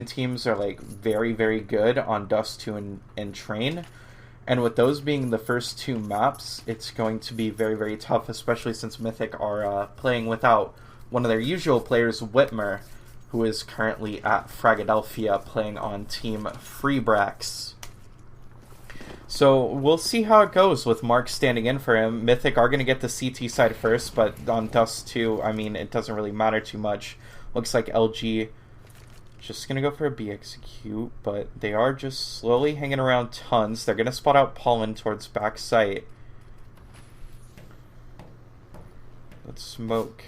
teams are like very good on Dust 2 and Train. And with those being the first two maps, it's going to be very tough, especially since Mythic are playing without one of their usual players, Whitmer, who is currently at Fragadelphia playing on Team Freebrax. So we'll see how it goes with Mark standing in for him. Mythic are going to get the CT side first, but on Dust 2, I mean, it doesn't really matter too much. Looks like LG just going to go for a B execute, but they are just slowly hanging around tons. They're going to spot out Pollen towards back site. That smoke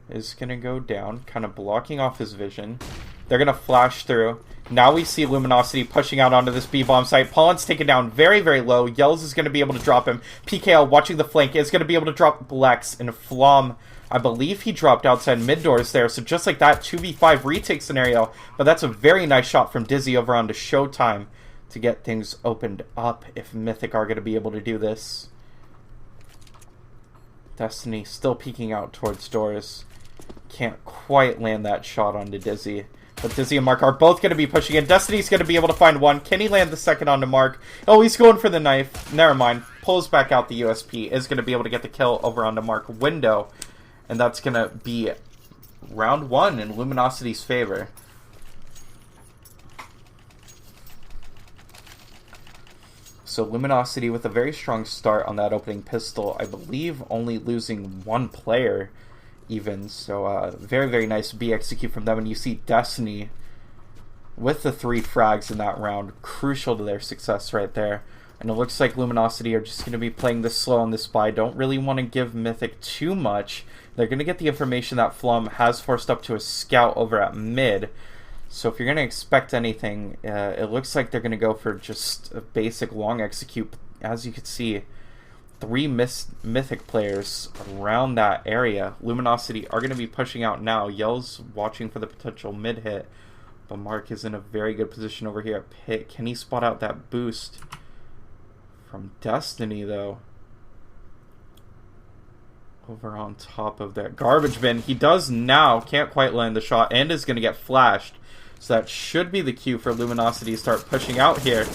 is going to go down, kind of blocking off his vision. They're going to flash through. Now we see Luminosity pushing out onto this B-bomb site. Pollen's taken down very low. Yells is going to be able to drop him. PKL watching the flank is going to be able to drop Lex, and Flom, I believe he dropped outside mid doors there. So just like that, 2v5 retake scenario. But that's a very nice shot from Dizzy over onto Showtime to get things opened up if Mythic are going to be able to do this. Destiny still peeking out towards doors. Can't quite land that shot onto Dizzy. But Dizzy and Mark are both going to be pushing in. Destiny's going to be able to find one. Can he land the second onto Mark? Oh, he's going for the knife. Never mind. Pulls back out the USP. Is going to be able to get the kill over onto Mark Window. And that's going to be round one in Luminosity's favor. So Luminosity with a very strong start on that opening pistol. I believe only losing one player even. So very nice B execute from them. And you see Destiny with the 3 frags in that round. Crucial to their success right there. And it looks like Luminosity are just going to be playing this slow on this buy. Don't really want to give Mythic too much. They're going to get the information that Flum has forced up to a scout over at mid. So if you're going to expect anything, it looks like they're going to go for just a basic long execute. As you can see, 3 Mythic players around that area. Luminosity are going to be pushing out now. Yell's watching for the potential mid hit. But Mark is in a very good position over here at pit. Can he spot out that boost from Destiny, though? Over on top of that garbage bin. He does now. Can't quite land the shot and is going to get flashed. So that should be the cue for Luminosity to start pushing out here.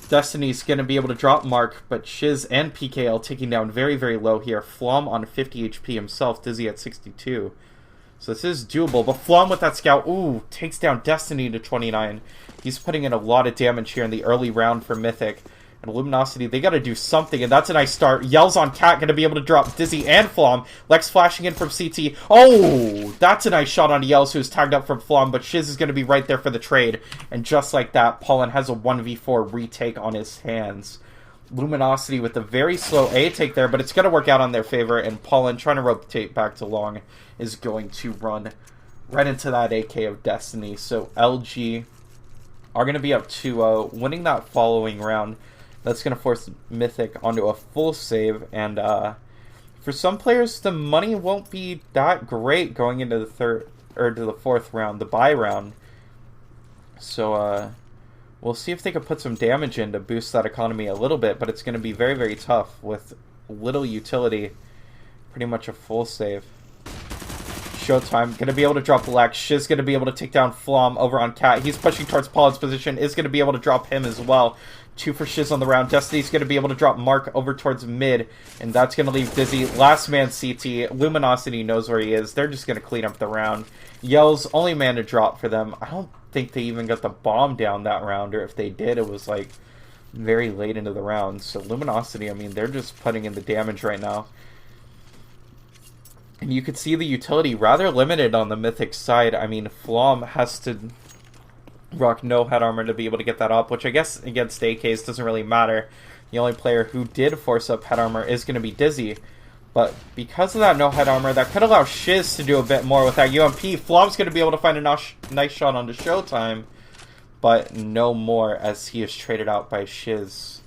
Destiny's going to be able to drop Mark, but Shiz and PKL taking down very low here. Flom on 50 HP himself. Dizzy at 62. So this is doable. But Flom with that scout, ooh, takes down Destiny to 29. He's putting in a lot of damage here in the early round for Mythic. And Luminosity, they got to do something, and that's a nice start. Yells on Cat, going to be able to drop Dizzy and Flom. Lex flashing in from CT. Oh, that's a nice shot on Yells, who's tagged up from Flom, but Shiz is going to be right there for the trade. And just like that, Pollen has a 1v4 retake on his hands. Luminosity with a very slow A take there, but it's going to work out on their favor, and Pollen, trying to rotate back to long, is going to run right into that AK of Destiny. So LG are going to be up 2-0, winning that following round. That's going to force Mythic onto a full save, and for some players, the money won't be that great going into the third or to the fourth round, the bye round. So we'll see if they can put some damage in to boost that economy a little bit, but it's going to be very tough with little utility. Pretty much a full save. Showtime going to be able to drop Lex. Shiz going to be able to take down Flom over on Cat. He's pushing towards Pollen's position. Is going to be able to drop him as well. 2 for Shiz on the round. Destiny's going to be able to drop Mark over towards mid. And that's going to leave Dizzy. Last man CT. Luminosity knows where he is. They're just going to clean up the round. Yell's only man to drop for them. I don't think they even got the bomb down that round. Or if they did, it was like very late into the round. So Luminosity, I mean, they're just putting in the damage right now. And you could see the utility rather limited on the Mythic side. I mean, Flom has to rock no head armor to be able to get that up, which I guess against AKs doesn't really matter. The only player who did force up head armor is going to be Dizzy. But because of that no head armor, that could allow Shiz to do a bit more with that UMP. Flom's going to be able to find a nice shot onto Showtime, but no more as he is traded out by Shiz.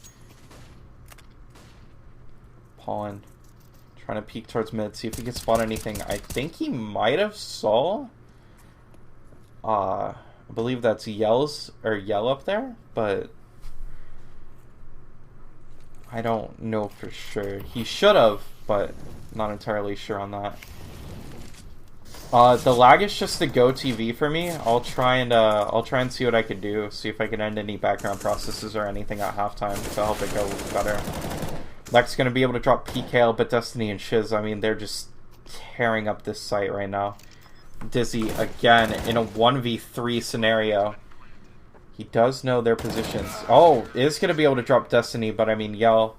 Pollen trying to peek towards mid, see if he can spot anything. I think he might have saw. I believe that's Yells or Yell up there, but I don't know for sure. He should have, but not entirely sure on that. The lag is just the Go TV for me. I'll try and see what I can do. See if I can end any background processes or anything at halftime to help it go better. Lex gonna be able to drop PKL, but Destiny and Shiz, I mean, they're just tearing up this site right now. Dizzy again in a 1v3 scenario. He does know their positions. Oh, is gonna be able to drop Destiny, but I mean, Yell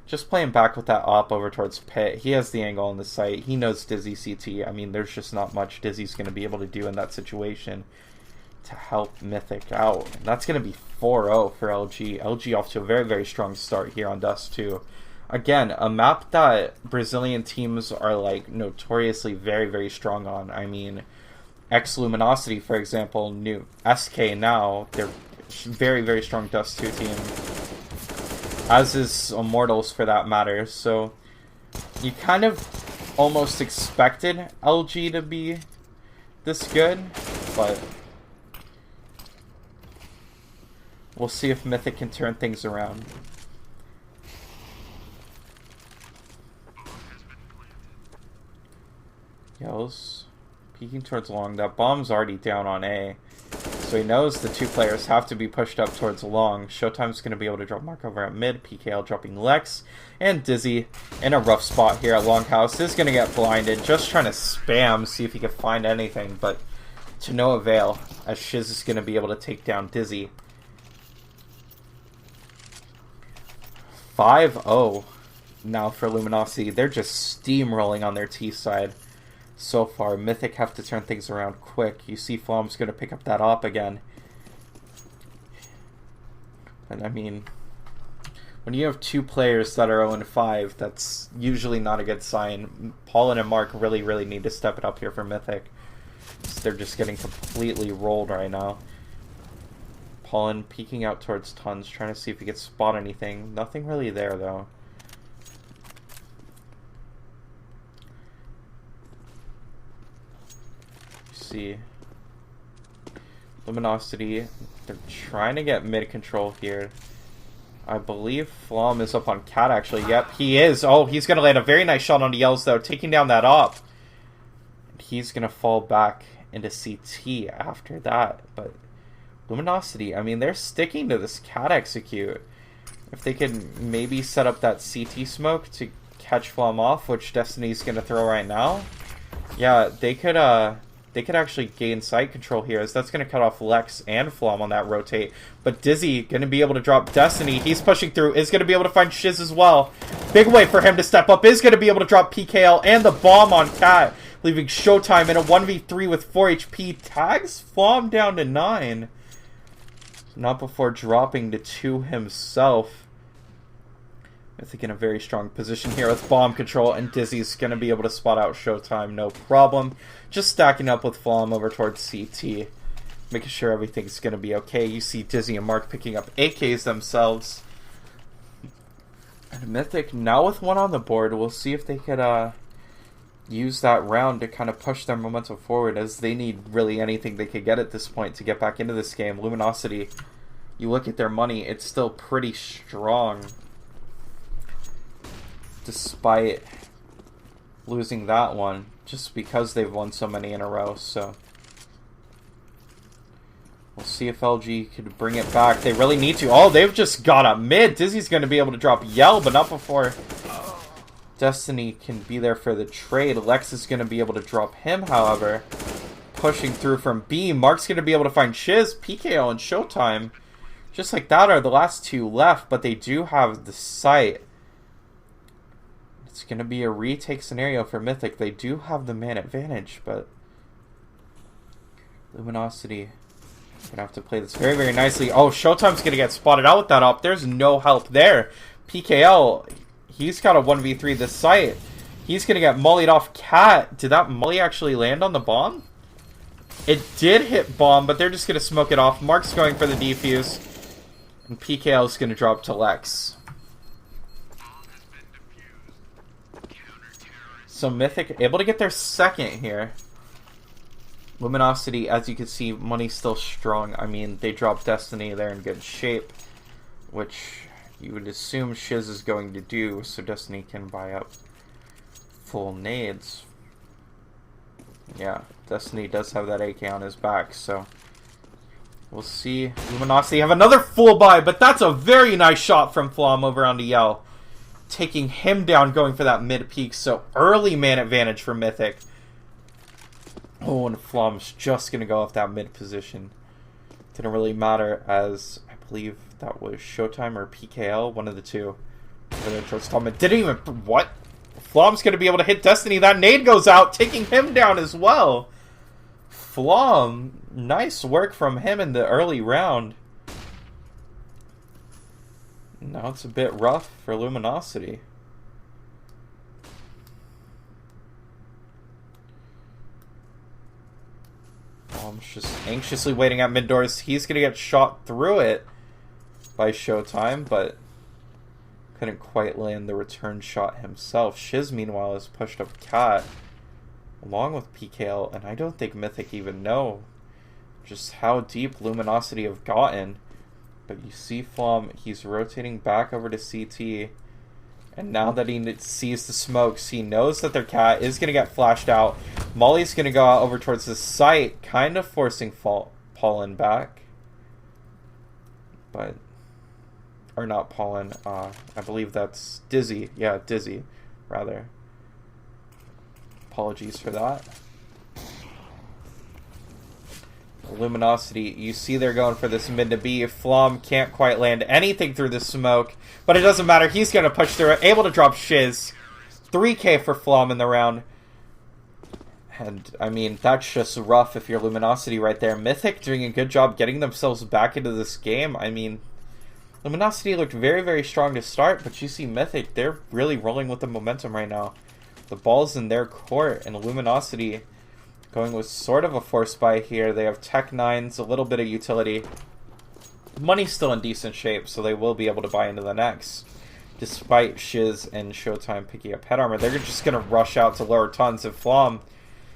just playing back with that op over towards Pit. He has the angle on the site. He knows Dizzy CT. I mean, there's just not much Dizzy's going to be able to do in that situation to help Mythic out. And that's going to be 4-0 for LG. LG off to a very, very strong start here on Dust 2. Again, a map that Brazilian teams are like notoriously very, very strong on. I mean, Luminosity, for example, new SK now, they're very, very strong Dust 2 team. As is Immortals for that matter, so you kind of almost expected LG to be this good, but we'll see if Mythic can turn things around. Yells peeking towards long. That bomb's already down on A. So he knows the two players have to be pushed up towards long. Showtime's going to be able to drop Mark over at mid. PKL dropping Lex. And Dizzy in a rough spot here at Longhouse is going to get blinded. Just trying to spam, see if he can find anything. But to no avail, as Shiz is going to be able to take down Dizzy. 5-0 now for Luminosity. They're just steamrolling on their T side. So far, Mythic have to turn things around quick. You see Flom's going to pick up that op again. And I mean, when you have two players that are 0-5, that's usually not a good sign. Paulin and Mark really, really need to step it up here for Mythic. They're just getting completely rolled right now. Paulin peeking out towards Tons, trying to see if he can spot anything. Nothing really there, though. See Luminosity, they're trying to get mid control here. I believe Flom is up on Cat actually. Yep, he is. Oh, he's gonna land a very nice shot on the Yells though, taking down that op. He's gonna fall back into CT after that. But Luminosity, I mean, they're sticking to this Cat execute. If they could maybe set up that CT smoke to catch Flom off, which Destiny's gonna throw right now, yeah, they could actually gain side control here, as that's going to cut off Lex and Flom on that rotate. But Dizzy going to be able to drop Destiny. He's pushing through, is going to be able to find Shiz as well. Big way for him to step up, is going to be able to drop PKL and the bomb on Cat, leaving Showtime in a 1v3 with 4 HP. Tags Flom down to 9. Not before dropping to 2 himself. I think in a very strong position here with bomb control, and Dizzy's going to be able to spot out Showtime, no problem. Just stacking up with Flom over towards CT, making sure everything's going to be okay. You see Dizzy and Mark picking up AKs themselves. And Mythic now with 1 on the board. We'll see if they could use that round to kind of push their momentum forward, as they need really anything they could get at this point to get back into this game. Luminosity, you look at their money, it's still pretty strong, despite losing that one, just because they've won so many in a row. So we'll see if LG could bring it back. They really need to. Oh, they've just got a mid. Dizzy's going to be able to drop Yell, but not before Destiny can be there for the trade. Lex is going to be able to drop him, however. Pushing through from B. Mark's going to be able to find Shiz, PKO, and Showtime. Just like that are the last 2 left, but they do have the site. It's going to be a retake scenario for Mythic. They do have the man advantage, but Luminosity going to have to play this very, very nicely. Oh, Showtime's going to get spotted out with that up. There's no help there. PKL, he's got a 1v3 this site. He's going to get mollied off Cat. Did that molly actually land on the bomb? It did hit bomb, but they're just going to smoke it off. Mark's going for the defuse, and PKL is going to drop to Lex. So Mythic able to get their second here. Luminosity, as you can see, money's still strong. I mean, they dropped Destiny, they're in good shape, which you would assume Shiz is going to do, so Destiny can buy up full nades. Yeah, Destiny does have that AK on his back, so we'll see. Luminosity have another full buy, but that's a very nice shot from Flom over onto Yell. Taking him down, going for that mid-peak, so early man advantage for Mythic. Oh, and Flom's just going to go off that mid position. Didn't really matter, as I believe that was Showtime or PKL, one of the two. Didn't even... What? Flom's going to be able to hit Destiny. That nade goes out, taking him down as well. Flom, nice work from him in the early round. Now it's a bit rough for Luminosity. Flom's just anxiously waiting at mid doors. He's going to get shot through it by Showtime, but couldn't quite land the return shot himself. Shiz, meanwhile, has pushed up Cat along with PKL, and I don't think Mythic even know just how deep Luminosity have gotten. But you see Flom, he's rotating back over to CT, and now that he sees the smokes, he knows that their Cat is going to get flashed out. Molly's going to go out over towards the site, kind of forcing Pollen back. But... Or not Pollen, I believe that's Dizzy. Yeah, Dizzy, rather. Apologies for that. Luminosity, you see they're going for this mid to B. Flom can't quite land anything through the smoke, but it doesn't matter. He's going to push through it, able to drop Shiz. 3k for Flom in the round. And, I mean, that's just rough if you're Luminosity right there. Mythic doing a good job getting themselves back into this game. I mean... Luminosity looked very, very strong to start, but you see Mythic, they're really rolling with the momentum right now. The ball's in their court, and Luminosity going with sort of a force buy here. They have Tech 9s, a little bit of utility. Money's still in decent shape, so they will be able to buy into the next. Despite Shiz and Showtime picking up head armor, they're just going to rush out to lower tons. And Flom,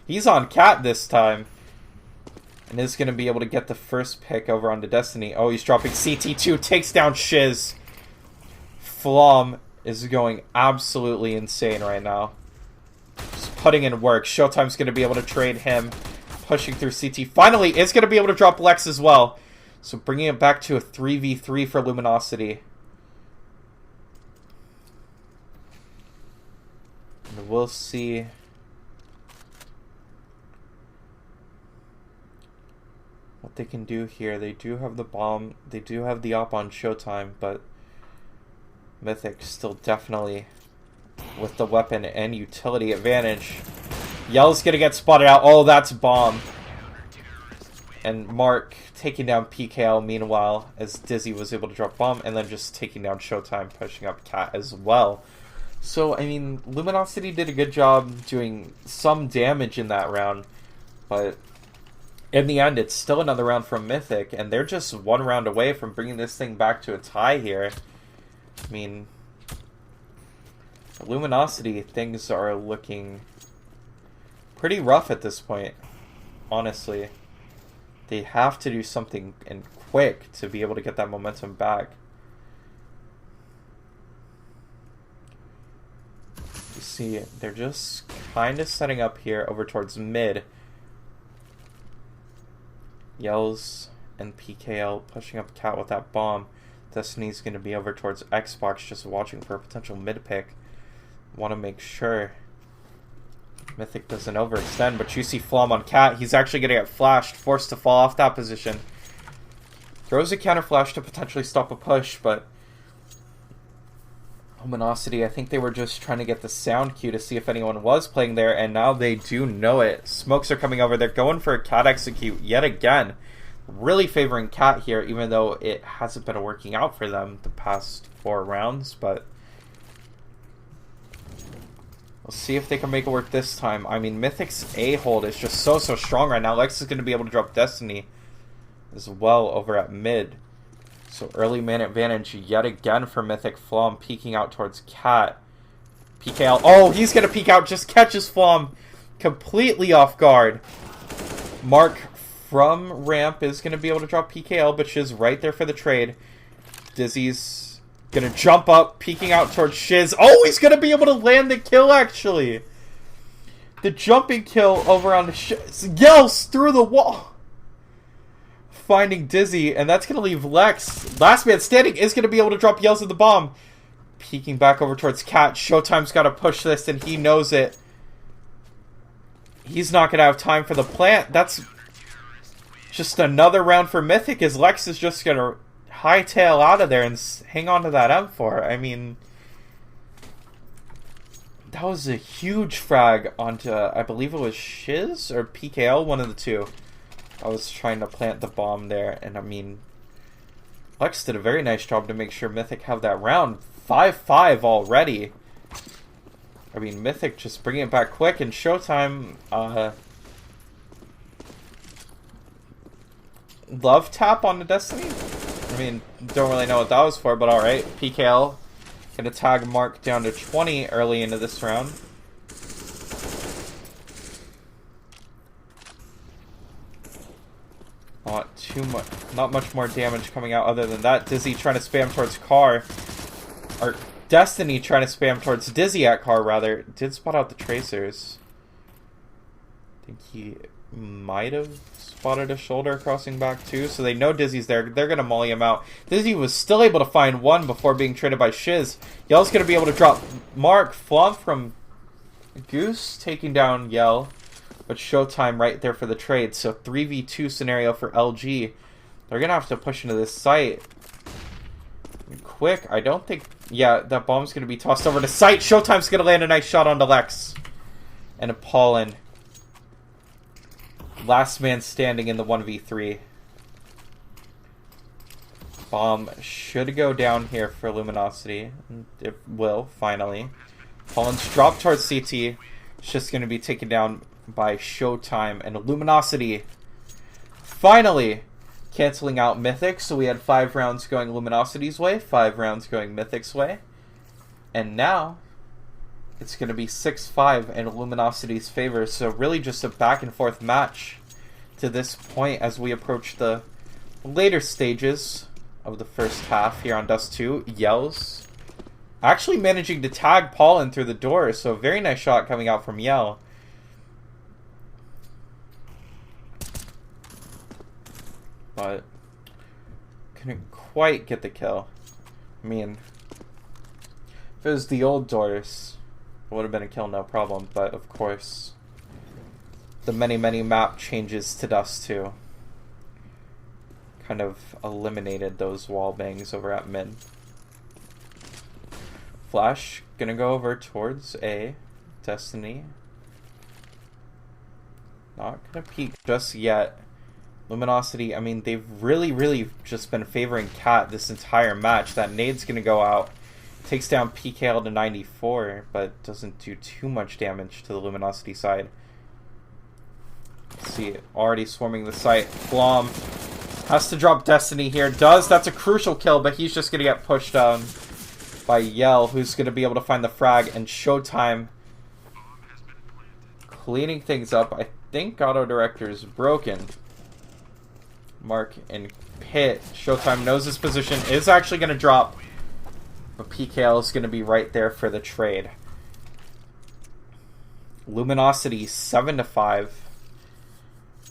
he's on Cat this time. And is going to be able to get the first pick over onto Destiny. Oh, he's dropping CT2. Takes down Shiz. Flom is going absolutely insane right now. Just putting in work. Showtime's going to be able to trade him. Pushing through CT. Finally, is going to be able to drop Lex as well. So bringing it back to a 3v3 for Luminosity. And we'll see... what they can do here. They do have the bomb. They do have the op on Showtime, but Mythic still definitely with the weapon and utility advantage. Yell's gonna get spotted out. Oh, that's bomb. And Mark taking down PKL meanwhile, as Dizzy was able to drop bomb, and then just taking down Showtime, pushing up Cat as well. So, I mean, Luminosity did a good job doing some damage in that round, but in the end, it's still another round from Mythic, and they're just one round away from bringing this thing back to a tie here. I mean, Luminosity, things are looking pretty rough at this point, honestly. They have to do something and quick to be able to get that momentum back. You see, they're just kind of setting up here over towards mid. Yells and PKL pushing up Cat with that bomb. Destiny's going to be over towards Xbox just watching for a potential mid pick. Want to make sure Mythic doesn't overextend, but you see Flom on Cat. He's actually going to get flashed, forced to fall off that position. Throws a counter flash to potentially stop a push, but Luminosity, I think they were just trying to get the sound cue to see if anyone was playing there, and now they do know it. Smokes are coming over. They're going for a Cat execute yet again. Really favoring Cat here, even though it hasn't been working out for them the past 4 rounds, but we'll see if they can make it work this time. I mean, Mythic's A-hold is just so strong right now. Lex is going to be able to drop Destiny as well over at mid. So early man advantage yet again for Mythic. Flom peeking out towards Cat. PKL. Oh, he's going to peek out. Just catches Flom completely off guard. Mark from ramp is going to be able to drop PKL, but Shiz right there for the trade. Dizzy's going to jump up, peeking out towards Shiz. Oh, he's going to be able to land the kill, actually. The jumping kill over on the Yells through the wall. Finding Dizzy, and that's going to leave Lex. Last man standing is going to be able to drop Yells at the bomb. Peeking back over towards Cat. Showtime's got to push this, and he knows it. He's not going to have time for the plant. That's just another round for Mythic, as Lex is just going to hightail out of there and hang on to that M4. I mean, that was a huge frag onto, I believe it was Shiz or PKL, one of the two. I was trying to plant the bomb there, and I mean, Lex did a very nice job to make sure Mythic have that round. 5-5 already. I mean, Mythic just bringing it back quick, and Showtime, love tap on the Destiny? I mean, don't really know what that was for, but alright. PKL gonna tag Mark down to 20 early into this round. Not too much, not much more damage coming out other than that. Dizzy trying to spam towards Car. Or Destiny trying to spam towards Dizzy at Car, rather. Did spot out the tracers. I think he might have spotted a shoulder crossing back too, so they know Dizzy's there. They're going to molly him out. Dizzy was still able to find one before being traded by Shiz. Yell's going to be able to drop Mark. Flomp from Goose taking down Yell. But Showtime right there for the trade. So 3v2 scenario for LG. They're going to have to push into this site quick. I don't think... Yeah, that bomb's going to be tossed over to site. Showtime's going to land a nice shot onto Lex. And Apollon. Last man standing in the 1v3. Bomb should go down here for Luminosity. It will, finally. Apollon's dropped towards CT. It's just going to be taken down by Showtime. And Luminosity finally canceling out Mythic. So we had 5 rounds going Luminosity's way, 5 rounds going Mythic's way. And now it's going to be 6-5 in Luminosity's favor. So really just a back and forth match to this point as we approach the later stages of the first half here on Dust 2. Yells actually managing to tag Paulin through the door. So a very nice shot coming out from Yell. But couldn't quite get the kill. I mean, if it was the old doors, it would have been a kill, no problem. But of course, the many map changes to Dust 2 kind of eliminated those wall bangs over at mid. Flash gonna go over towards A. Destiny not gonna peek just yet. Luminosity, I mean, they've really just been favoring Cat this entire match. That nade's going to go out. Takes down PKL to 94, but doesn't do too much damage to the Luminosity side. Let's see, already swarming the site. Flom has to drop Destiny here. Does. That's a crucial kill, but he's just going to get pushed down by Yell, who's going to be able to find the frag. And Showtime cleaning things up. I think Auto Director is broken. Mark and Pit. Showtime knows his position is actually going to drop. But PKL is going to be right there for the trade. Luminosity 7-5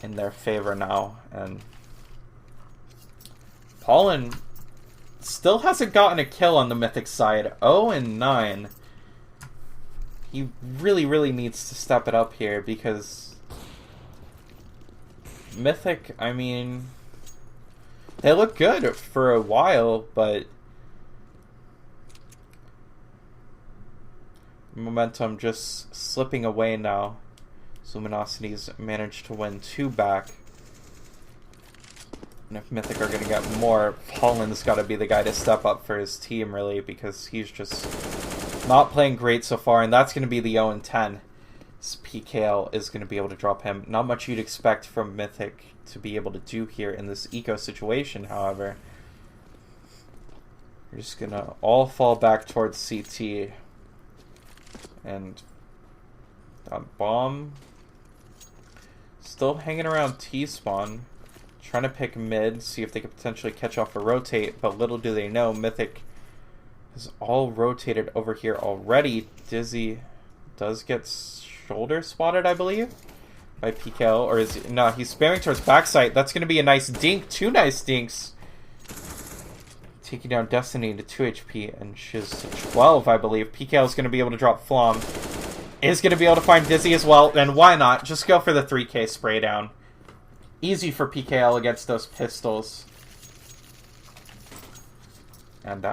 in their favor now. And Paulin still hasn't gotten a kill on the Mythic side. 0-9. He really needs to step it up here because Mythic, I mean, they look good for a while, but momentum just slipping away now. Luminosity's managed to win 2 back. And if Mythic are going to get more, Paulin's got to be the guy to step up for his team, really, because he's just not playing great so far, and that's going to be the 0-10. PKL is going to be able to drop him. Not much you'd expect from Mythic to be able to do here in this eco situation, however. We're just going to all fall back towards CT. And that bomb still hanging around T-spawn. Trying to pick mid, see if they could potentially catch off a rotate, but little do they know, Mythic is all rotated over here already. Dizzy does get shoulder spotted, I believe, by PKL. Or is he? No, he's spamming towards backside. That's going to be a nice dink. 2 nice dinks. Taking down Destiny to 2 HP and Shiz to 12, I believe. PKL is going to be able to drop Flom. Is going to be able to find Dizzy as well. And why not? Just go for the 3k spray down. Easy for PKL against those pistols. And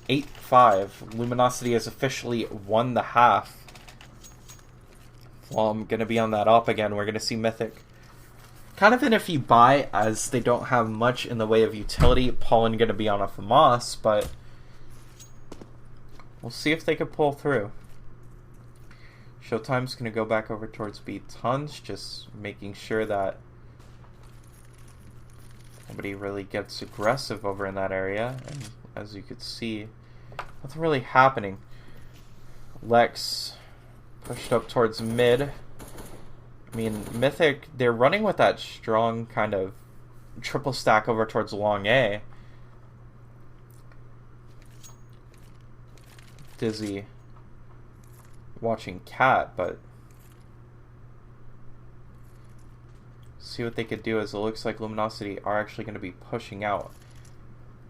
8-5. Luminosity has officially won the half. Flom going to be on that up again. We're going to see Mythic. Kind of an iffy buy, as they don't have much in the way of utility. Pollen going to be on a FAMAS, but we'll see if they can pull through. Showtime's going to go back over towards B tons, just making sure that nobody really gets aggressive over in that area. And as you could see, nothing really happening. Lex pushed up towards mid. I mean, Mythic, they're running with that strong kind of triple stack over towards long A. Dizzy watching Cat, but see what they could do, as it looks like Luminosity are actually going to be pushing out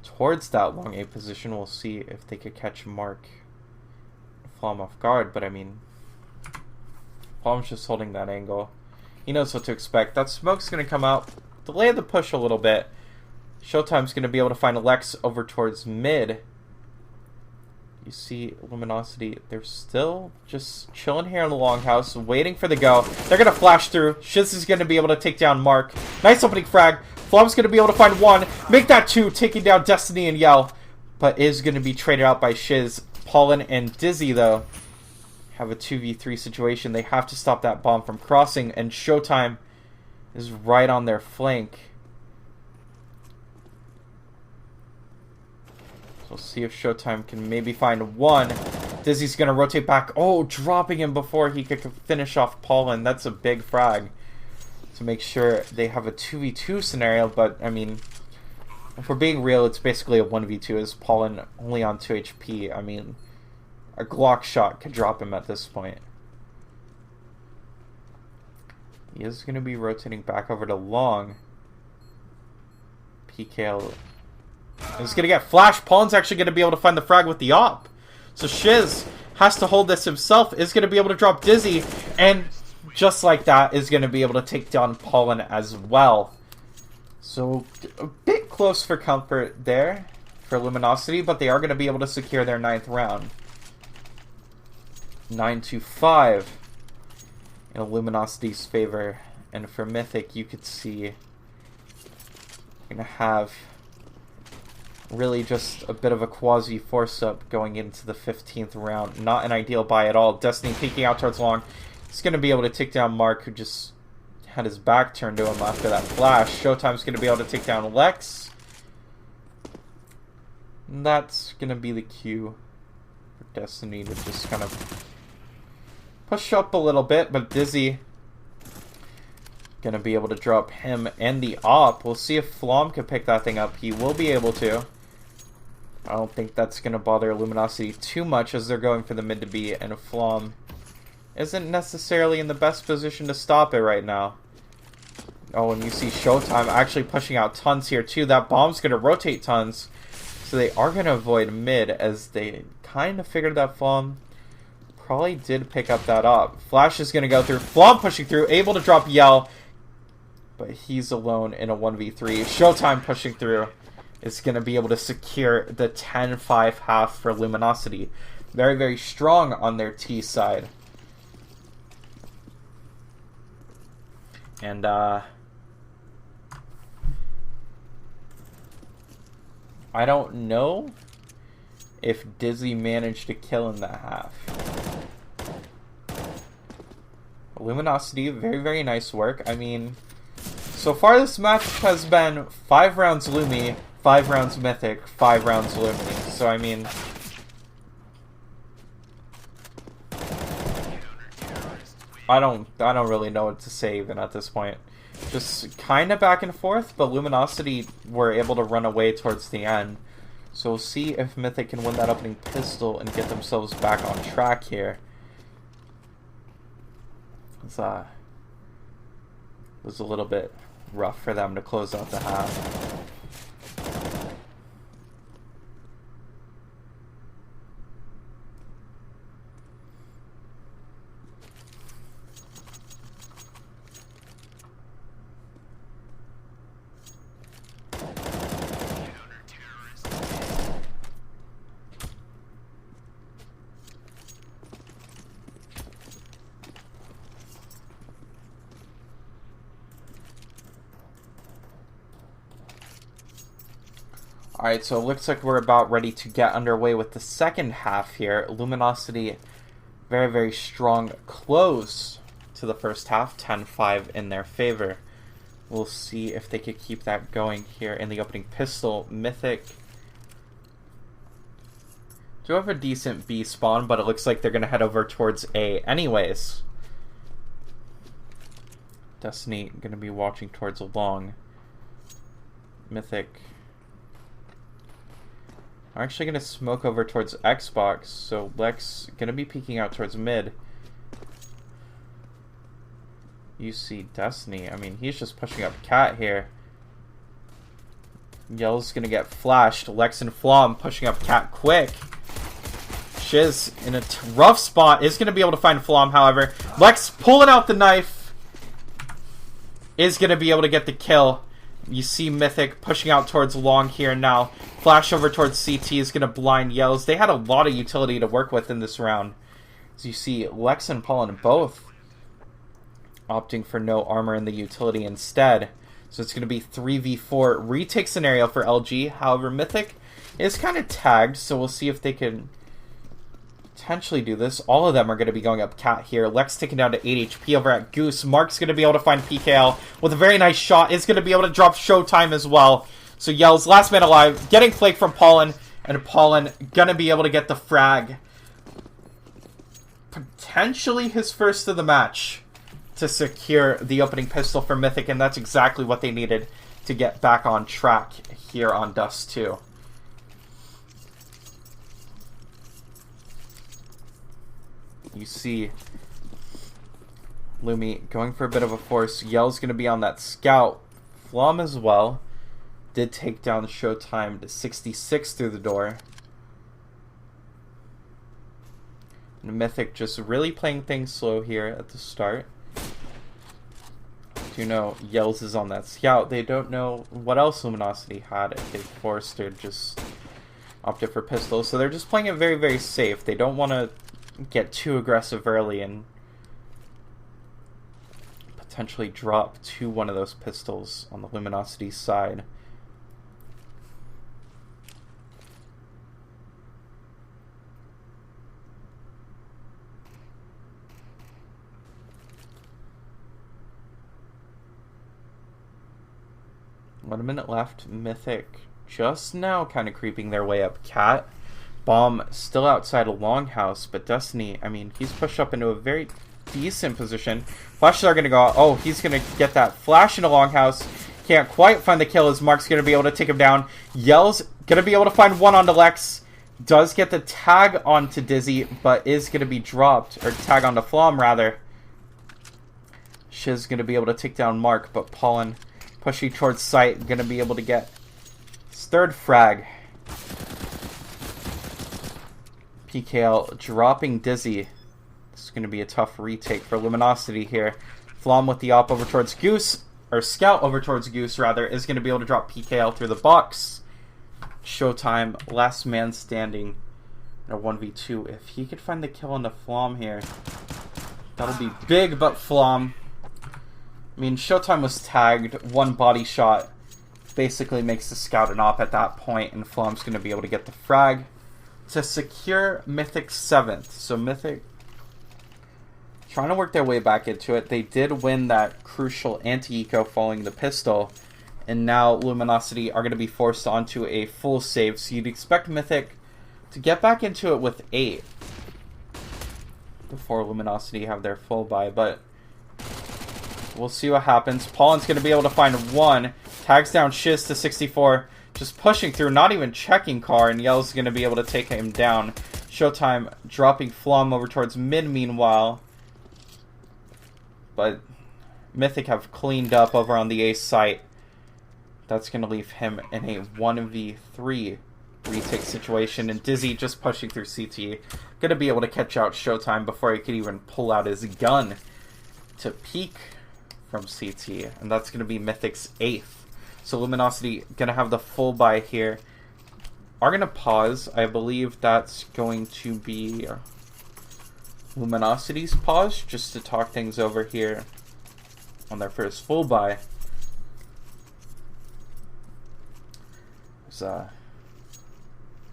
towards that long A position. We'll see if they could catch Mark Flom off guard, but I mean, Flom's just holding that angle. He knows what to expect. That smoke's going to come out, delay the push a little bit. Showtime's going to be able to find Lex over towards mid. You see Luminosity, they're still just chilling here in the longhouse, waiting for the go. They're going to flash through. Shiz is going to be able to take down Mark. Nice opening frag. Flom's going to be able to find 1. Make that 2, taking down Destiny and Yell. But is going to be traded out by Shiz. Pollen and Dizzy, though, have a 2v3 situation. They have to stop that bomb from crossing, and Showtime is right on their flank. So we'll see if Showtime can maybe find 1. Dizzy's going to rotate back. Oh, dropping him before he could finish off Pollen. That's a big frag to make sure they have a 2v2 scenario, but I mean, if we're being real, it's basically a 1v2 as Pollen only on 2 HP. I mean, a Glock shot could drop him at this point. He is going to be rotating back over to long. PKL is going to get flashed. Pollen's actually going to be able to find the frag with the op. So Shiz has to hold this himself. Is going to be able to drop Dizzy. And just like that, is going to be able to take down Pollen as well. So a bit close for comfort there for Luminosity, but they are going to be able to secure their 9th round. 9-5 in Luminosity's favor. And for Mythic, you could see you're going to have really just a bit of a quasi force-up going into the 15th round. Not an ideal buy at all. Destiny peeking out towards long. He's going to be able to take down Mark, who just had his back turned to him after that flash. Showtime's going to be able to take down Lex. And that's going to be the cue for Destiny to just kind of push up a little bit, but Dizzy going to be able to drop him and the op. We'll see if Flom can pick that thing up. He will be able to. I don't think that's going to bother Luminosity too much, as they're going for the mid to B, and Flom isn't necessarily in the best position to stop it right now. Oh, and you see Showtime actually pushing out tons here too. That bomb's going to rotate tons, so they are going to avoid mid, as they kind of figured that Flom probably did pick up that up. Flash is going to go through. Flom pushing through, able to drop Yell, but he's alone in a 1v3. Showtime pushing through is going to be able to secure the 10-5 half for Luminosity. Very, very strong on their T side. And I don't know if Dizzy managed to kill in the half. Luminosity, very, very nice work. I mean, so far this match has been 5 rounds Lumi, 5 rounds Mythic, 5 rounds Lumi. So I mean, I don't really know what to say even at this point. Just kind of back and forth, but Luminosity were able to run away towards the end. So we'll see if Mythic can win that opening pistol and get themselves back on track here. was a little bit rough for them to close out the half. Alright, so it looks like we're about ready to get underway with the second half here. Luminosity, very, very strong close to the first half, 10-5 in their favor. We'll see if they could keep that going here in the opening pistol. Mythic do have a decent B spawn, but it looks like they're going to head over towards A anyways. Destiny going to be watching towards long. Mythic I'm actually going to smoke over towards Xbox, so Lex going to be peeking out towards mid. You see Destiny, I mean, he's just pushing up Cat here. Yell's going to get flashed. Lex and Flom pushing up Cat quick. Shiz in a rough spot is going to be able to find Flom, however. Lex pulling out the knife is going to be able to get the kill. You see Mythic pushing out towards long here now. Flash over towards CT is going to blind Yells. They had a lot of utility to work with in this round. As you see, Lex and Pollen both opting for no armor in the utility instead. So it's going to be 3v4 retake scenario for LG. However, Mythic is kind of tagged, so we'll see if they can potentially do this. All of them are going to be going up Cat here. Lex taking down to 8 HP over at Goose. Mark's going to be able to find PKL with a very nice shot. Is going to be able to drop Showtime as well. So Yells, last man alive, getting flank from Pollen, and Pollen going to be able to get the frag. Potentially his first of the match to secure the opening pistol for Mythic, and that's exactly what they needed to get back on track here on Dust 2. You see Lumi going for a bit of a force. Yell's going to be on that scout. Flom as well. Did take down Showtime to 66 through the door. And Mythic just really playing things slow here at the start. You know, Yells is on that scout. They don't know what else Luminosity had if they forced or just opted for pistols. So they're just playing it very, very safe. They don't want to get too aggressive early and potentially drop to one of those pistols on the Luminosity side. One minute left. Mythic just now kind of creeping their way up Cat. Bomb still outside a longhouse, but Destiny, I mean, he's pushed up into a very decent position. Flashes are going to go out. Oh, he's going to get that flash into longhouse. Can't quite find the kill as Mark's going to be able to take him down. Yell's going to be able to find one onto Lex. Does get the tag onto Dizzy, but is going to be dropped, or tag onto Flom rather. Shiz going to be able to take down Mark, but Pollen pushing towards sight, going to be able to get his third frag. PKL dropping Dizzy. This is going to be a tough retake for Luminosity here. Flom with the op over towards Goose, or Scout over towards Goose rather, is going to be able to drop PKL through the box. Showtime, last man standing in a 1v2. If he could find the kill on the Flom here, that'll be big, but Flom, I mean, Showtime was tagged, one body shot basically makes the Scout an op at that point, and Flom's going to be able to get the frag to secure Mythic's 7th. So Mythic trying to work their way back into it. They did win that crucial anti-eco following the pistol, and now Luminosity are going to be forced onto a full save. So you'd expect Mythic to get back into it with 8 before Luminosity have their full buy, but we'll see what happens. Pollen's going to be able to find one. Tags down Shiz to 64. Just pushing through, not even checking car, and Yell's going to be able to take him down. Showtime dropping Flom over towards mid meanwhile. but Mythic have cleaned up over on the A site. That's going to leave him in a 1v3 retake situation, and Dizzy just pushing through CT. Going to be able to catch out Showtime before he could even pull out his gun to peek from CT, and that's going to be Mythic's 8th. So Luminosity going to have the full buy here. Are going to pause. I believe that's going to be Luminosity's pause, just to talk things over here on their first full buy.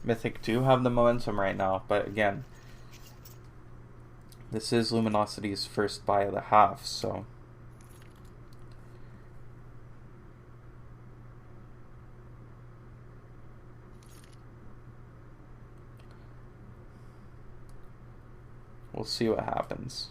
Mythic do have the momentum right now, but again, this is Luminosity's first buy of the half, so we'll see what happens.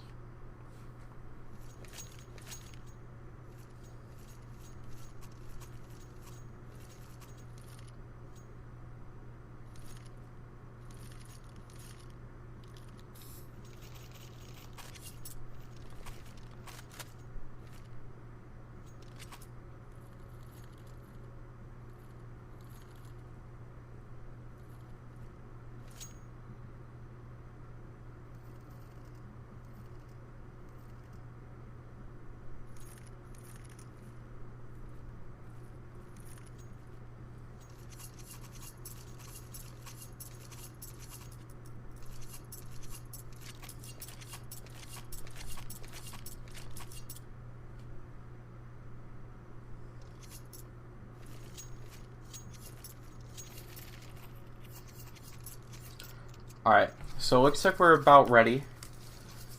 Alright, so it looks like we're about ready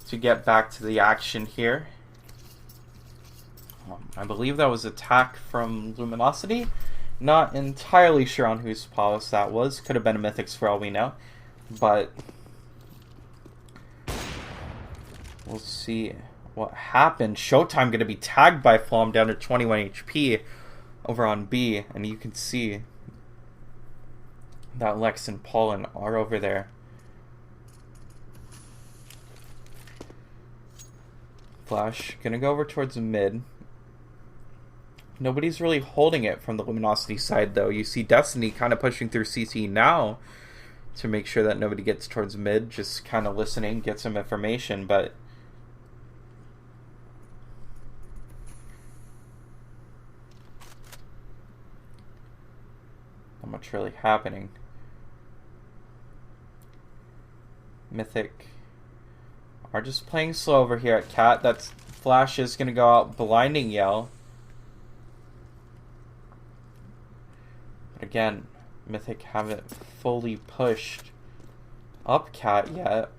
to get back to the action here. I believe that was attack from Luminosity. Not entirely sure on whose pause that was. Could have been a Mythic's for all we know. But we'll see what happened. Showtime going to be tagged by Flom down to 21 HP over on B. And you can see that Lex and Pollen are over there. Flash gonna go over towards mid. Nobody's really holding it from the Luminosity side, though. You see Destiny kind of pushing through CT now to make sure that nobody gets towards mid, just kind of listening, get some information, but not much really happening. Mythic are just playing slow over here at Cat. That's Flash is going to go out blinding Yell. But again, Mythic haven't fully pushed up Cat yet.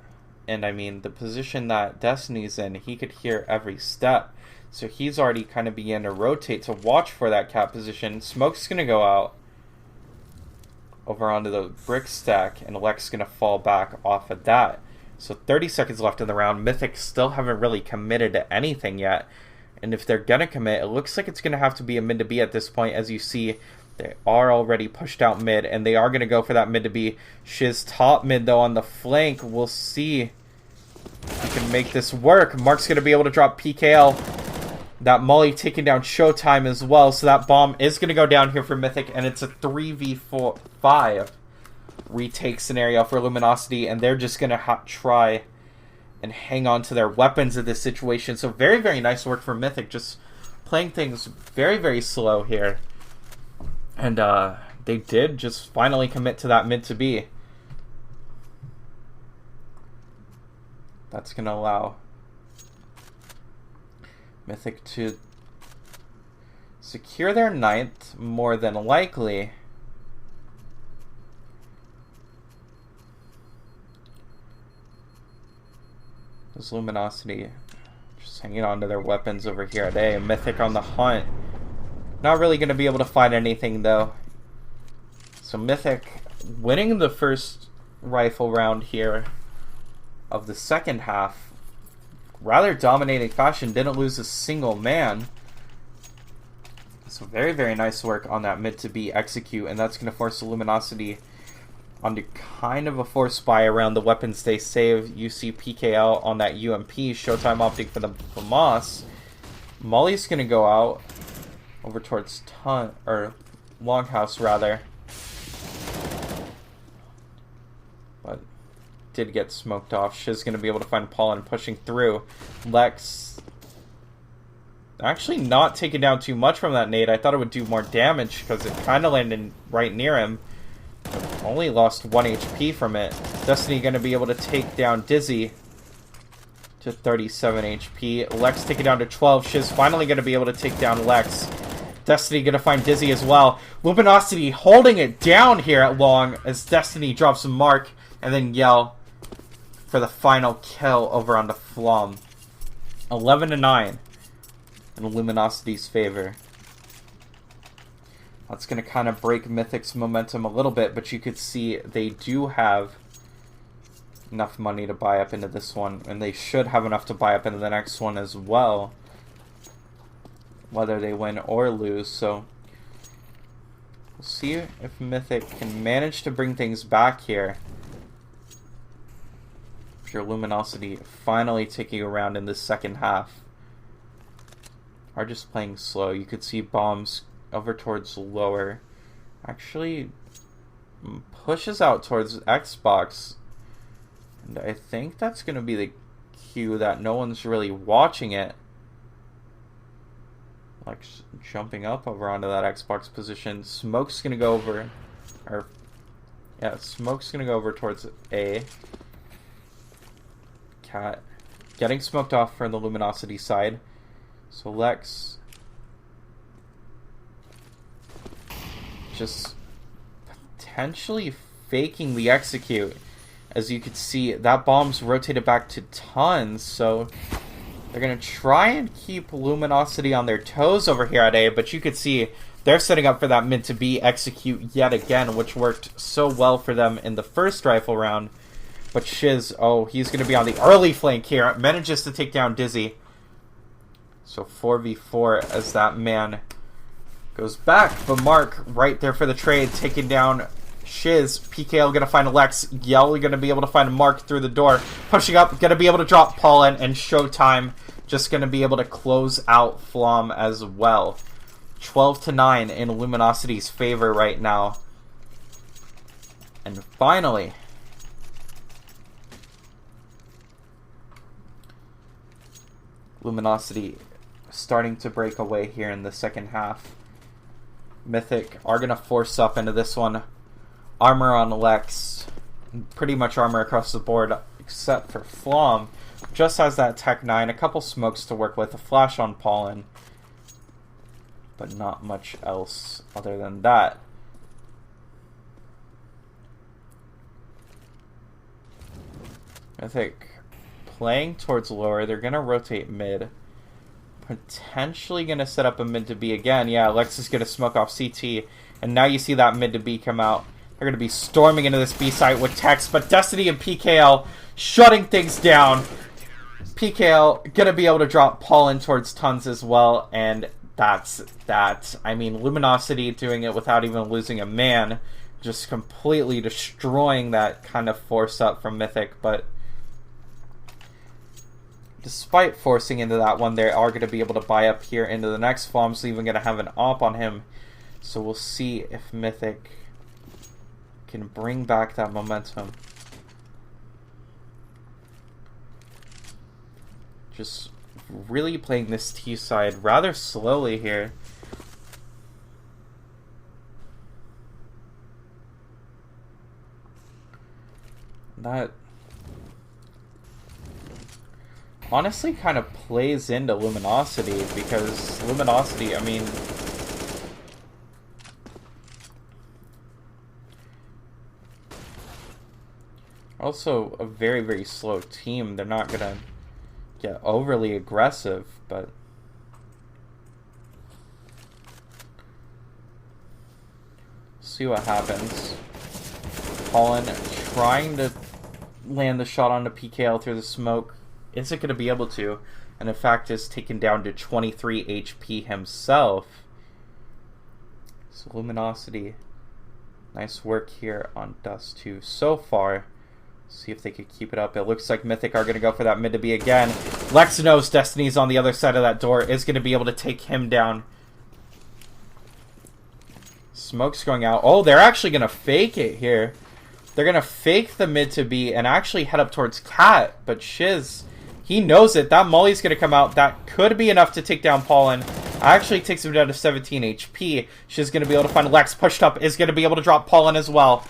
And I mean, the position that Destiny's in, he could hear every step. So he's already kind of began to rotate to watch for that Cat position. Smoke's going to go out over onto the brick stack, and Lex going to fall back off of that. So 30 seconds left in the round. Mythic still haven't really committed to anything yet. And if they're going to commit, it looks like it's going to have to be a mid to B at this point. As you see, they are already pushed out mid, and they are going to go for that mid to B. Shiz top mid, though, on the flank. We'll see if he can make this work. Mark's going to be able to drop PKL. That Molly taking down Showtime as well. So that bomb is going to go down here for Mythic, and it's a 3v5 retake scenario for Luminosity, and they're just going to try and hang on to their weapons in this situation. So very, very nice work for Mythic, just playing things very, very slow here. And they did just finally commit to that mid to B. That's going to allow Mythic to secure their 9th more than likely. This Luminosity just hanging on to their weapons over here at A. Mythic on the hunt. Not really going to be able to find anything, though. So Mythic winning the first rifle round here of the second half. Rather dominating fashion. Didn't lose a single man. So very, very nice work on that mid to B execute. And that's going to force the Luminosity onto kind of a forced buy around the weapons they save. You see PKL on that UMP. Showtime opting for the FAMAS. Molly's going to go out over towards Longhouse, rather. But did get smoked off. Shiz going to be able to find Pollen pushing through. Lex actually not taking down too much from that nade. I thought it would do more damage because it kind of landed right near him. Only lost 1 HP from it. Destiny going to be able to take down Dizzy to 37 HP. Lex taking down to 12. Shiz finally going to be able to take down Lex. Destiny going to find Dizzy as well. Luminosity holding it down here at Long as Destiny drops a mark and then Yell for the final kill over on the Flom. 11-9 in Luminosity's favor. That's going to kind of break Mythic's momentum a little bit, but you could see they do have enough money to buy up into this one, and they should have enough to buy up into the next one as well, whether they win or lose. So we'll see if Mythic can manage to bring things back here. Pure Luminosity finally taking a round in the second half. Are just playing slow. You could see bombs over towards lower. Actually pushes out towards Xbox. And I think that's going to be the cue that no one's really watching it. Like jumping up over onto that Xbox position. Smoke's going to go over. Smoke's going to go over towards A. Cat getting smoked off from the Luminosity side. So Lex just potentially faking the execute. As you could see, that bomb's rotated back to tons, so they're going to try and keep Luminosity on their toes over here at A, but you could see they're setting up for that mid to B execute yet again, which worked so well for them in the first rifle round. But Shiz, he's going to be on the early flank here, manages to take down Dizzy. So 4v4 as that man goes back. But Mark right there for the trade, taking down Shiz. PKL going to find Lex. Yell going to be able to find Mark through the door. Pushing up, going to be able to drop Pollen. And Showtime just going to be able to close out Flom as well. 12-9 in Luminosity's favor right now. And finally, Luminosity starting to break away here in the second half. Mythic are going to force up into this one. Armor on Lex. Pretty much armor across the board except for Flom. Just has that Tech 9. A couple smokes to work with. A flash on Pollen. But not much else other than that. Mythic playing towards lower. They're going to rotate mid. Potentially going to set up a mid to B again. Yeah, Lex is going to smoke off CT. And now you see that mid to B come out. They're going to be storming into this B site with techs. But Destiny and PKL shutting things down. PKL going to be able to drop Pollen towards tons as well. And that's that. I mean, Luminosity doing it without even losing a man. Just completely destroying that kind of force up from Mythic. But despite forcing into that one, they are going to be able to buy up here into the next. Flom's even going to have an op on him. So we'll see if Mythic can bring back that momentum. Just really playing this T side rather slowly here. That honestly kind of plays into Luminosity, because Luminosity, I mean, also a very, very slow team. They're not going to get overly aggressive, but see what happens. Pollen trying to land the shot onto PKL through the smoke. Isn't going to be able to, and in fact is taken down to 23 HP himself. So Luminosity, nice work here on Dust 2 so far. See if they could keep it up. It looks like Mythic are going to go for that mid to B again. Lex knows Destiny's on the other side of that door. Is going to be able to take him down. Smoke's going out. Oh, they're actually going to fake it here. They're going to fake the mid to B and actually head up towards Cat. But Shiz, he knows it. That Molly's going to come out. That could be enough to take down Pollen. Actually takes him down to 17 HP. Shiz going to be able to find Lex. Pushed up. Is going to be able to drop Pollen as well.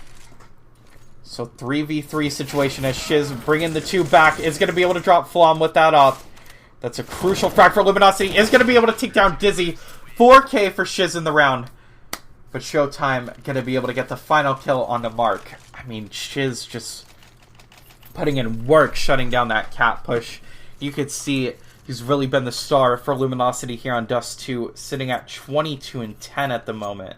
So 3v3 situation as Shiz bringing the 2 back. Is going to be able to drop Flom with that up. That's a crucial frag for Luminosity. Is going to be able to take down Dizzy. 4k for Shiz in the round. But Showtime going to be able to get the final kill on the mark. I mean, Shiz just putting in work shutting down that Cat push. You could see he's really been the star for Luminosity here on Dust 2, sitting at 22-10 at the moment.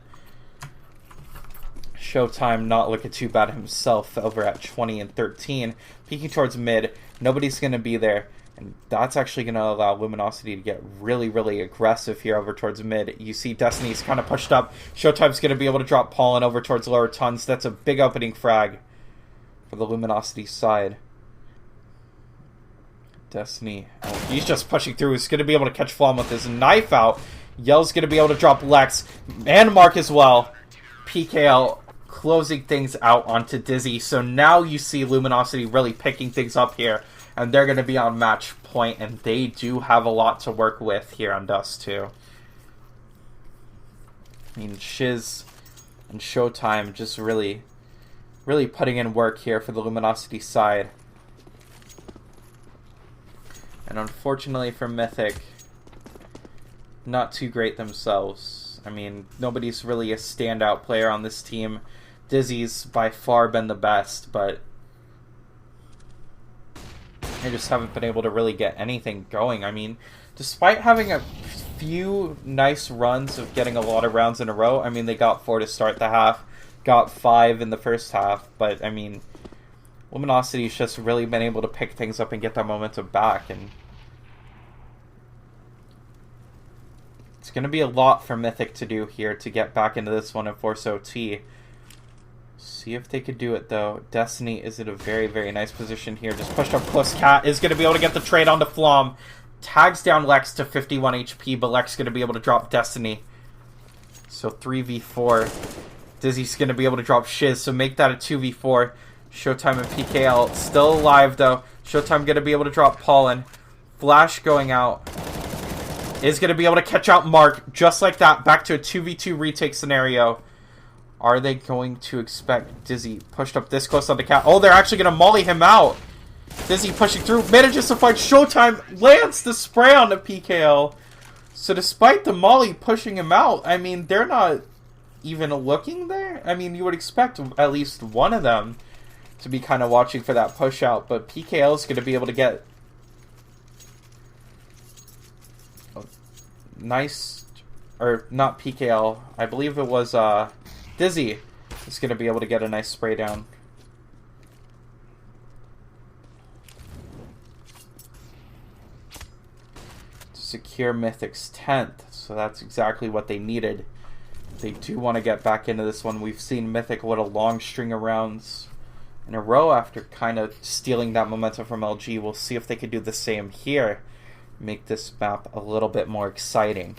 Showtime not looking too bad himself over at 20-13. Peeking towards mid. Nobody's going to be there. And that's actually going to allow Luminosity to get really, really aggressive here over towards mid. You see Destiny's kind of pushed up. Showtime's going to be able to drop Pollen over towards lower tons. That's a big opening frag for the Luminosity side. Destiny, oh, he's just pushing through. He's going to be able to catch Flom with his knife out. Yell's going to be able to drop Lex and Mark as well. PKL closing things out onto Dizzy. So now you see Luminosity really picking things up here. And they're going to be on match point. And they do have a lot to work with here on Dust 2. I mean, Shiz and Showtime just really putting in work here for the Luminosity side. And unfortunately for Mythic, not too great themselves. I mean, nobody's really a standout player on this team. Dizzy's by far been the best, but they just haven't been able to really get anything going. I mean, despite having a few nice runs of getting a lot of rounds in a row, I mean, they got 4 to start the half, got 5 in the first half, but I mean, Luminosity's just really been able to pick things up and get that momentum back, and it's going to be a lot for Mythic to do here to get back into this one and force OT. See if they could do it, though. Destiny is in a very, very nice position here. Just pushed up close. Cat is going to be able to get the trade onto Flom. Tags down Lex to 51 HP, but Lex is going to be able to drop Destiny. So 3v4. Dizzy's going to be able to drop Shiz, so make that a 2v4. Showtime and PKL still alive, though. Showtime going to be able to drop Pollen. Flash going out. Is going to be able to catch out Mark. Just like that. Back to a 2v2 retake scenario. Are they going to expect Dizzy pushed up this close on the Cat? Oh, they're actually going to molly him out. Dizzy pushing through. Manages to find Showtime. Lands the spray on the PKL. So despite the molly pushing him out, I mean, they're not even looking there. I mean, you would expect at least one of them to be kind of watching for that push out. But PKL is going to be able to get a nice, or not PKL, I believe it was Dizzy is going to be able to get a nice spray down. To secure Mythic's 10th. So that's exactly what they needed. They do want to get back into this one. We've seen Mythic with a long string of rounds in a row after kind of stealing that momentum from LG. We'll see if they could do the same here. Make this map a little bit more exciting.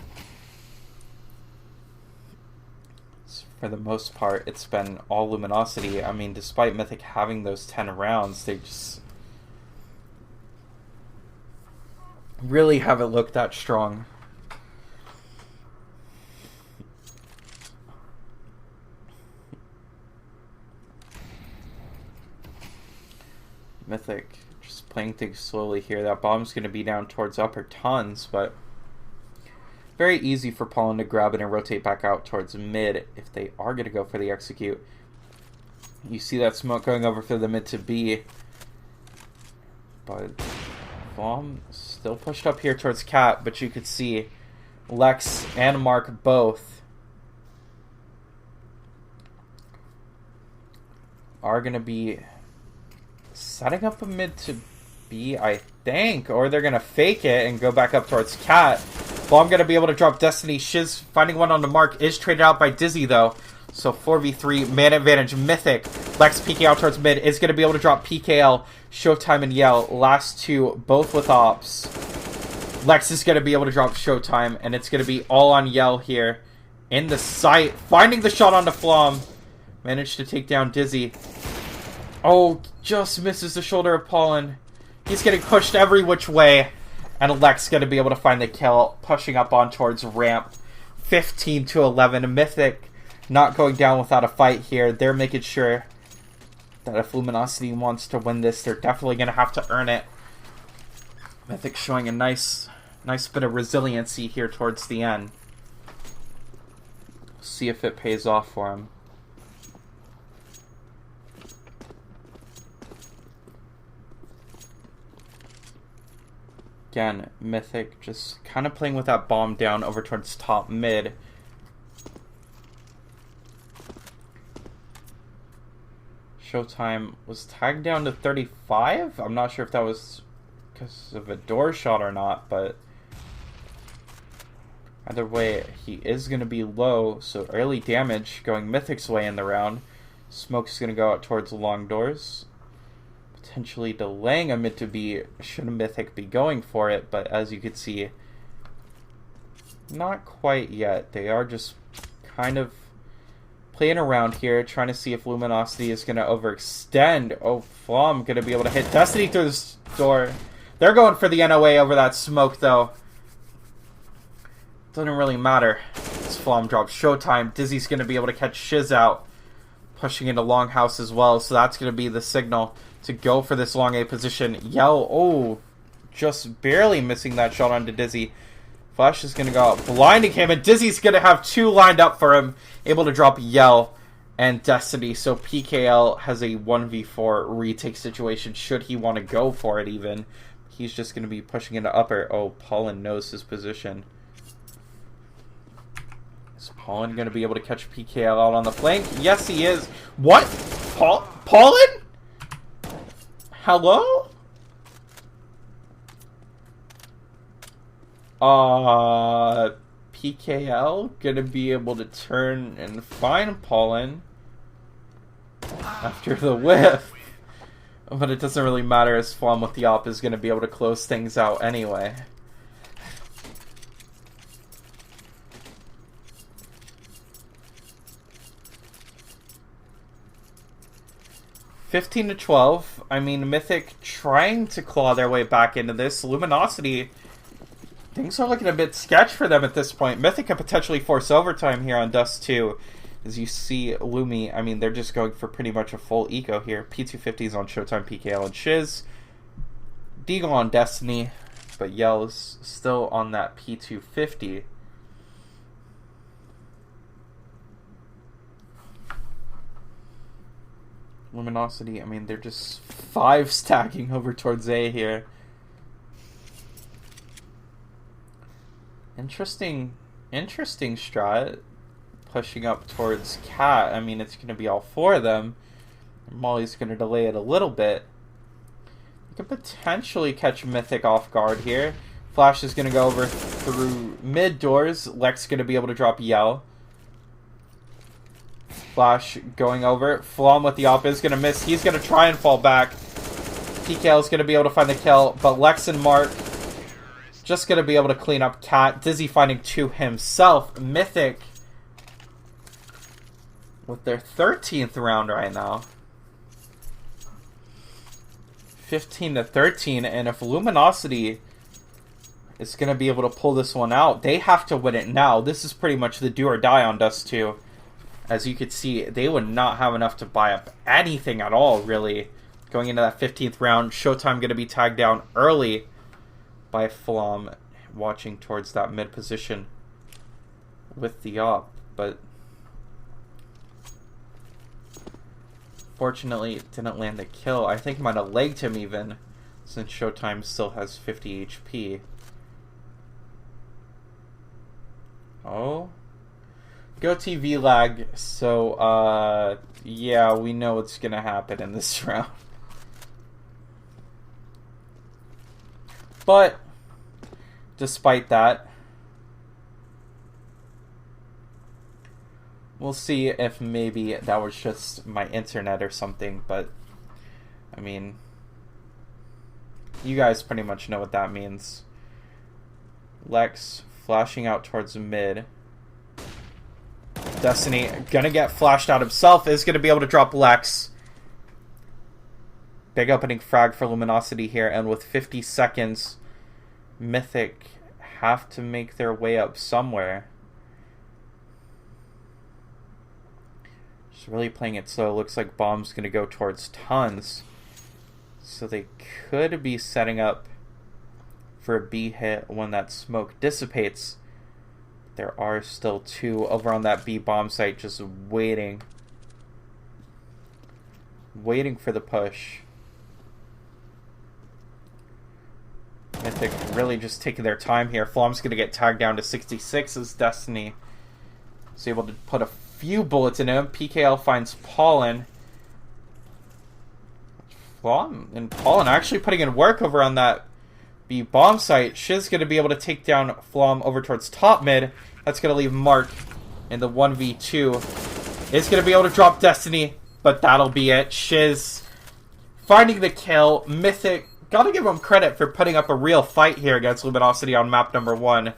For the most part, it's been all Luminosity. I mean, despite Mythic having those 10 rounds, they just really haven't looked that strong. Mythic just playing things slowly here. That bomb's going to be down towards upper tons, but very easy for Pollen to grab it and rotate back out towards mid if they are going to go for the execute. You see that smoke going over for the mid to B. But Bomb still pushed up here towards Cat, but you could see Lex and Mark both are going to be setting up a mid to B, I think, or they're going to fake it and go back up towards Cat. Bomb going to be able to drop Destiny. Shiz finding one on the mark. Is traded out by Dizzy, though. So 4v3, man advantage. Mythic Lex peeking out towards mid is going to be able to drop PKL, Showtime, and Yell. Last two, both with ops. Lex is going to be able to drop Showtime, and it's going to be all on Yell here. In the sight, finding the shot onto Flom. Managed to take down Dizzy. Oh, just misses the shoulder of Pollen. He's getting pushed every which way. And Lex going to be able to find the kill, pushing up on towards ramp. 15-11. Mythic not going down without a fight here. They're making sure that if Luminosity wants to win this, they're definitely going to have to earn it. Mythic showing a nice bit of resiliency here towards the end. See if it pays off for him. Again, Mythic just kind of playing with that bomb down over towards top mid. Showtime was tagged down to 35. I'm not sure if that was because of a door shot or not, but either way, he is going to be low, so early damage going Mythic's way in the round. Smoke's going to go out towards the long doors, potentially delaying a mid to B should Mythic be going for it, but as you can see, not quite yet. They are just kind of playing around here, trying to see if Luminosity is going to overextend. Oh, Flom going to be able to hit Destiny through this door. They're going for the NOA over that smoke, though. Doesn't really matter. This Flom drops Showtime. Dizzy's going to be able to catch Shiz out, pushing into Longhouse as well, so that's going to be the signal to go for this long A position. Yell, oh, just barely missing that shot onto Dizzy. Flash is going to go out, blinding him, and Dizzy's going to have two lined up for him, able to drop Yell and Destiny, so PKL has a 1v4 retake situation, should he want to go for it even. He's just going to be pushing into upper. Oh, Pollen knows his position. Is Pollen going to be able to catch PKL out on the flank? Yes, he is. What? Pollen? Hello? PKL gonna be able to turn and find Pollen after the whiff. But it doesn't really matter as Flom with the op is gonna be able to close things out anyway. (15-12). I mean, Mythic trying to claw their way back into this. Luminosity, things are looking a bit sketch for them at this point. Mythic could potentially force overtime here on Dust 2. As you see, Lumi, I mean, they're just going for pretty much a full eco here. P250s on Showtime, PKL, and Shiz. Deagle on Destiny, but Yell's still on that P250. Luminosity, I mean, they're just 5 stacking over towards A here. Interesting strat. Pushing up towards Cat. I mean, it's going to be all 4 of them. Molly's going to delay it a little bit. You could potentially catch Mythic off guard here. Flash is going to go over through mid doors. Lex going to be able to drop Yell. Flash going over. Flom with the op is going to miss. He's going to try and fall back. PKL is going to be able to find the kill, but Lex and Mark just going to be able to clean up Cat. Dizzy finding 2 himself. Mythic with their 13th round right now. 15-13, and if Luminosity is going to be able to pull this one out, they have to win it now. This is pretty much the do or die on Dust 2. As you could see, they would not have enough to buy up anything at all, really. Going into that 15th round, Showtime going to be tagged down early by Flom, watching towards that mid position with the op. But fortunately, it didn't land the kill. I think might have legged him even, since Showtime still has 50 HP. Oh. Go TV lag, so, yeah, we know what's gonna happen in this round. But, despite that, We'll see if maybe that was just my internet or something, but I mean, you guys pretty much know what that means. Lex flashing out towards mid. Destiny gonna get flashed out himself, is gonna be able to drop Lex. Big opening frag for Luminosity here, and with 50 seconds, Mythic have to make their way up somewhere. Just really playing it slow. Looks like bomb's gonna go towards tons. So they could be setting up for a B hit when that smoke dissipates. There are still 2 over on that B bomb site just waiting for the push. Mythic really just taking their time here. Flom's going to get tagged down to 66 as Destiny is able to put a few bullets in him. PKL finds Pollen. Flom and Pollen actually putting in work over on that B bomb site. Shiz going to be able to take down Flom over towards top mid. That's going to leave Mark in the 1v2. Is going to be able to drop Destiny, but that'll be it. Shiz finding the kill. Mythic, gotta give him credit for putting up a real fight here against Luminosity on map number 1.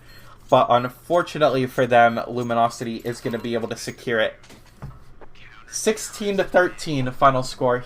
But unfortunately for them, Luminosity is going to be able to secure it. 16-13 final score.